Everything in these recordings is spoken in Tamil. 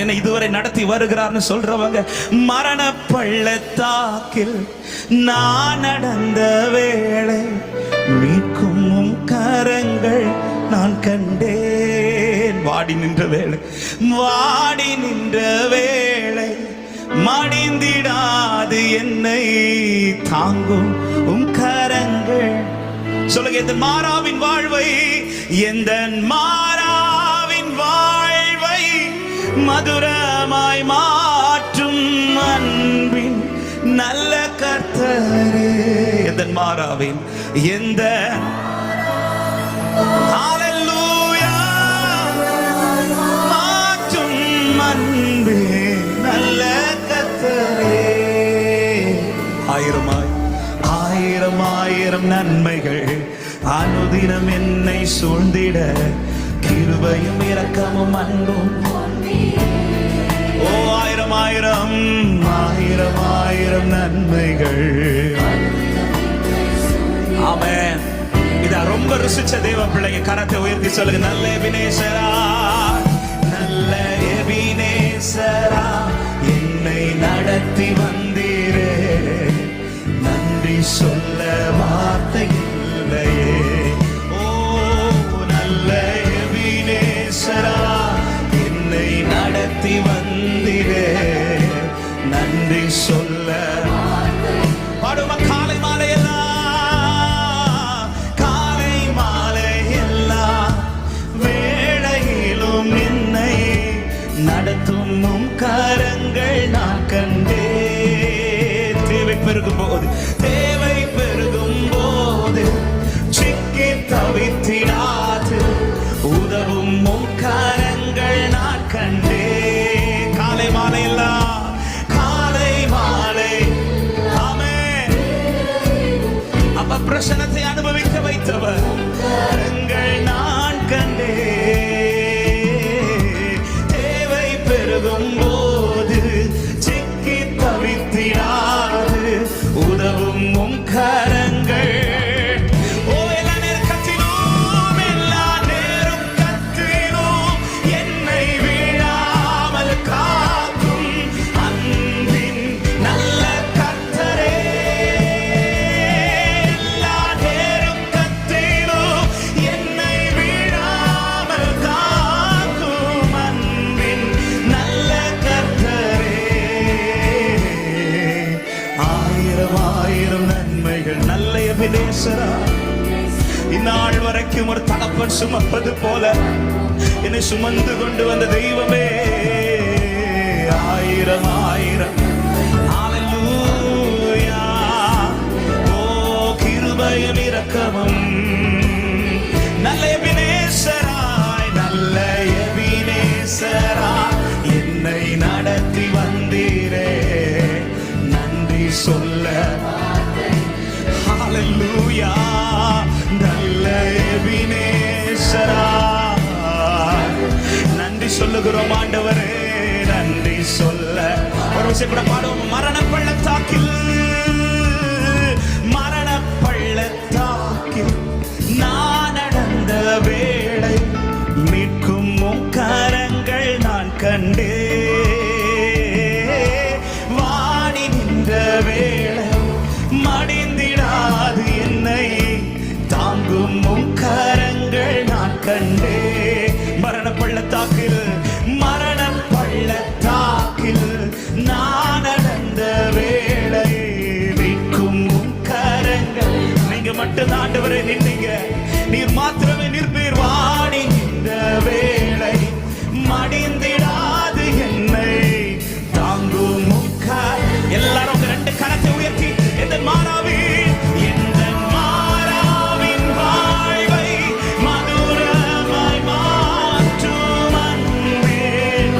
என்னை இதுவரை நடத்தி வருகிறார்னு சொல்றவங்க, மரண பள்ளத்தாக்கில் நான் நடந்த வேளை மீட்கும் கரங்கள் நான் கண்டேன். வாடி நின்ற வேளை, வாடி நின்ற வேளை மடிந்திடாது என்னை தாங்கும் கரங்கள். சொல்லுங்க, எந்த மாறாவின் வாழ்வை, எந்த மாறாவின் வாழ்வை மதுரமாய் மாற்றும் அன்பின் நல்ல கர்த்தரே. எந்த மாறாவின், எந்த ஹல்லேலூயா மாற்றும் அன்பின் நல்ல கர்த்தரே. ஆயிரமாய் ஆயிரம் ஆயிரம் நன்மைகள் அனுதினம் என்னை சூழ்ந்திட, கிருபையும் இரக்கமும் அன்பும். ஓ ஆயிரம் ஆயிரம் ஆயிரம் ஆயிரம் நன்மைகள். ஆமென். இத ரொம்ப ருசிச்ச தேவ பிள்ளைங்க கரத்தை உயர்த்தி சொல்லுங்க, நல்ல எபினேசரா, நல்ல எபினேசரா என்னை நடத்தி வந்தீரே, நன்றி சொல்ல வார்த்தை இல்லையே. ஓ நல்ல எபினேசரா என்னை நடத்தி வந்தீரே, நன்றி சொல்ல. பாடுமா, காலை மாலை எல்லாம், காலை மாலை எல்லாம் வேளையிலும் என்னை நடத்தும் கரங்கள் நான் கண்டே. தேவை பெருகும் போது, தேவை பெருகும் போது சிக்கி தவித்திடாது உதவும் கரங்கள் நான் கண்டே. காலை மாலை எல்லாம், காலை மாலை. ஆமென். அப்ப பிரசன்னத்தை அனுபவிக்க வைத்தவர் கரங்கள் நான் கண்டே. தேவை பெருகும் போது சிக்கி தவித்திடாது உதவும் கரங்கள். ஓ எல்லா நேரத்திலும், எல்லா நேரத்திலும் என்னை விழாமல் காக்கும் அன்பின் நல்ல கர்த்தரே. எல்லா நேரத்திலும் என்னை விழாமல் காக்கும் அன்பின் நல்ல கர்த்தரே. ஆயிரம் ஆயிரம் நன்மைகள், நல்ல எபினேசரா. இந்நாள் வரைக்கும் ஒரு தகப்பன் சுமப்பது போல என்னை சுமந்து கொண்டு வந்த தெய்வமே, ஆயிரம் ஆயிரம் ஹல்லேலூயா. ஓ கிருபையும் இரக்கமும் நல்ல எபினேசராய், நல்ல எபினேசரா என்னை நடத்தி வந்தீரே, நன்றி சொல்ல. ஹல்லேலூயா. நல்ல எபினேசரா நன்றி சொல்லுகிறோம் ஆண்டவரே, நன்றி சொல்ல. ஒரு விஷயம் கூட பாடுவோம், மரண பள்ளத்தாக்கில், மரண பள்ளத்தாக்கில் நான் நடந்த வேளை மீட்கும் கரங்கள் நான் கண்டே. வாடி நின்ற வேளை மடிந்திடாது என்னை தாங்கும் கரங்கள் நான் கண்டே. மரண பள்ளத்தாக்கில், மரண பள்ளத்தாக்கில் நான் நடந்த வேளை மீட்கும் கரங்கள். நீங்க மட்டும் ஆண்டவரே நின்னீங்க, நீர் மாத்திரமே நிற்பீர். வாடி நின்ற வேளை மடிந்திடாது என்னை தாங்கும். எல்லாரும் ரெண்டு கரத்தை உயர்த்தி, எந்த மாறாவின், எந்த மாறாவின் வாழ்வை மதுரமாய் மாற்றும் அன்பின்.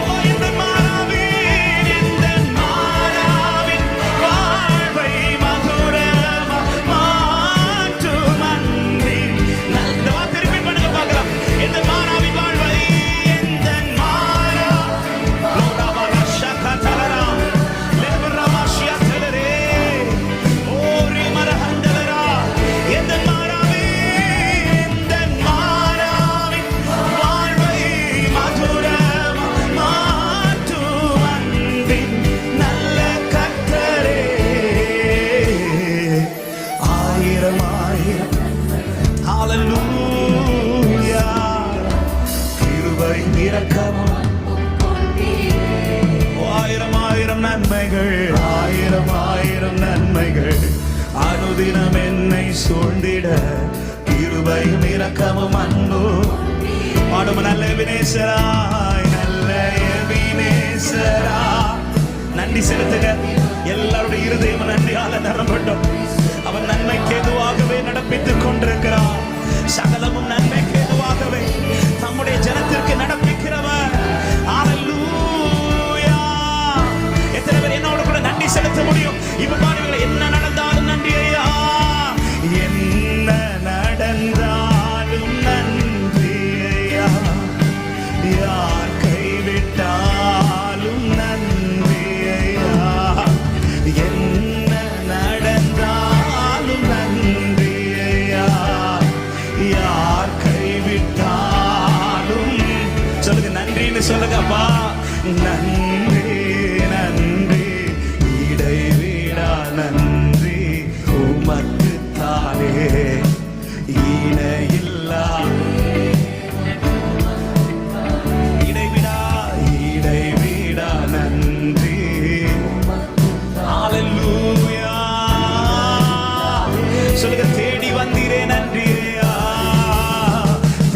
ஓ எந்த மாறாவின், எந்த மாறாவின் வாழ்வை மதுரமாய் மாற்றும் அன்பின். நல்ல திருப்பி பண்ணுங்க பார்க்கலாம். எந்த மாறாவின் வாழ்வை, கிருபை இரக்கமும் ஆயிரம் ஆயிரம் நன்மைகள், ஆயிரம் ஆயிரம் நன்மைகள் அனுதினம் என்னை சூழ்ந்திட கிருபையும் இரக்கமும் அன்பும். பாடும் நல்ல எபினேசராய், நல்ல எபினேசரா. நன்றி செலுத்துக. எல்லாருடைய இருதயம் நன்றியால நிரம்பட்டும். அவன் நன்மைக்கு ஏதுவாகவே நடப்பித்துக் கொண்டிருக்கிறான். சகலமும் நன்மைக்கு ஏதுவாகவே தம்முடைய ஜனத்திற்கு நடப்பிக்கிறவர். ஹல்லேலூயா. எத்தனை பேர் என்னோட கூட நன்றி செலுத்த முடியும்? இப்ப பாருங்க, என்ன நடந்தாலும் நன்றி ஐயா. என்ன நடந்தாலும் நன்றி ஐயா. யார் கைவிட்டாலும் நன்றி ஐயா. என்ன நடந்தாலும் நன்றி ஐயா. யார் கைவிட்டாலும் சொல்லுங்க, நன்றின்னு சொல்லுங்கப்பா. நன்றி நன்றி இடைவிடா நன்றி உமக்குத்தானே இணையில்லா. இடைவிடா இடைவிடா நன்றி. ஹல்லேலூயா. சொல்லுங்க, தேடி வந்தீரே நன்றி ஐயா.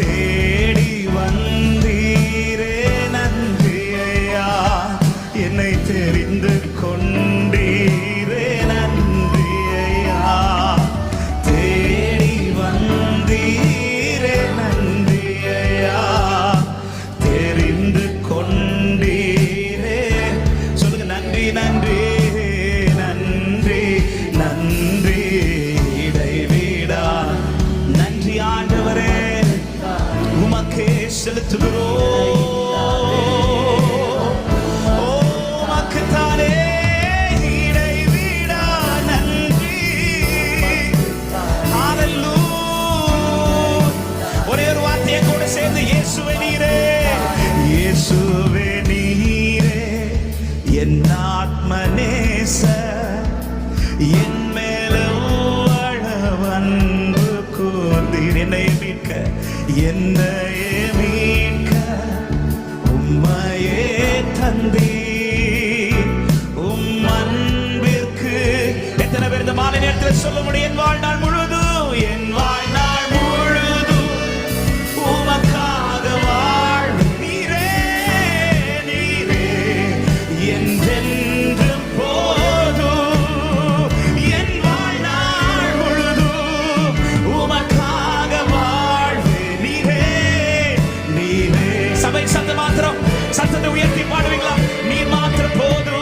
தேடி வந்தீரே நன்றி ஐயா. என்னை தெரிந்து கொண்டீரே நன்றி ஐயா. தேடி வந்தீரே நன்றி ஐயா. தெரிந்து கொண்டீரே. சொல்லுங்க, நன்றி நன்றி நன்றி நன்றி இடைவிடா நன்றி ஆண்டவரே. உமக்கே செலுத்துகிறோம். உமக்குத்தானே இடைவிடா நன்றி. ஹல்லேலூயா. ஒரே ஒரு வார்த்தையை கூட சேர்ந்து, இயேசுவே நீரே, இயேசுவே நீரே என் ஆத்மநேச, என் மேல அன்பு கூர்ந்தீர். என்னை மீட்க, என்னையே மீட்க உம்மையே தந்தீர். உம் அன்பிற்கு எத்தனை பேர் இந்த மாலை நேரத்தில் சொல்ல முடியும்? என் வாழ்நாள் முழுதும், என் வாழ்நாள் முழுதும் உமக்காக வாழ்வு. நீரே நீரே என்றென்றும் போதும். என் வாழ்நாள் முழுதும் உமக்காக வாழ்வு. நீரே நீரே. சபை சத்தம் மாத்திரம், சத்தத்தை உயர்த்தி பாடுவீங்களா? நீர் மாத்திரம் போதும்.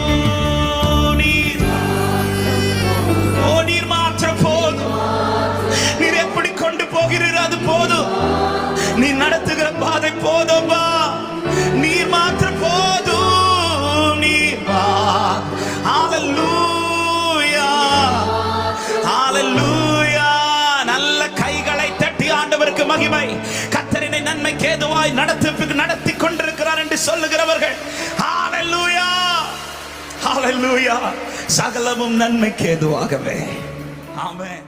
நீர், ஓ நீர் மாத்திரம் போதும். நீர் எப்படி கொண்டு போகிறீர் அது போதும். நீ நடத்துகிற பாதை போதும்பா. நீர் மாத்திரம் போதும். நீர் வா. ஹல்லேலூயா. ஹல்லேலூயா. நல்ல கைகளை தட்டி ஆண்டவருக்கு மகிமை. கர்த்தரினை நன்மைக்கு ஏதுவாய் நடத்தி கொண்டிருக்கிறார் என்று சொல்லுகிறவர்கள் ஹல்லேலூயா. ஹல்லேலூயா. சகலமும் நன்மைக்கு ஏதுவாகவே. ஆமென்.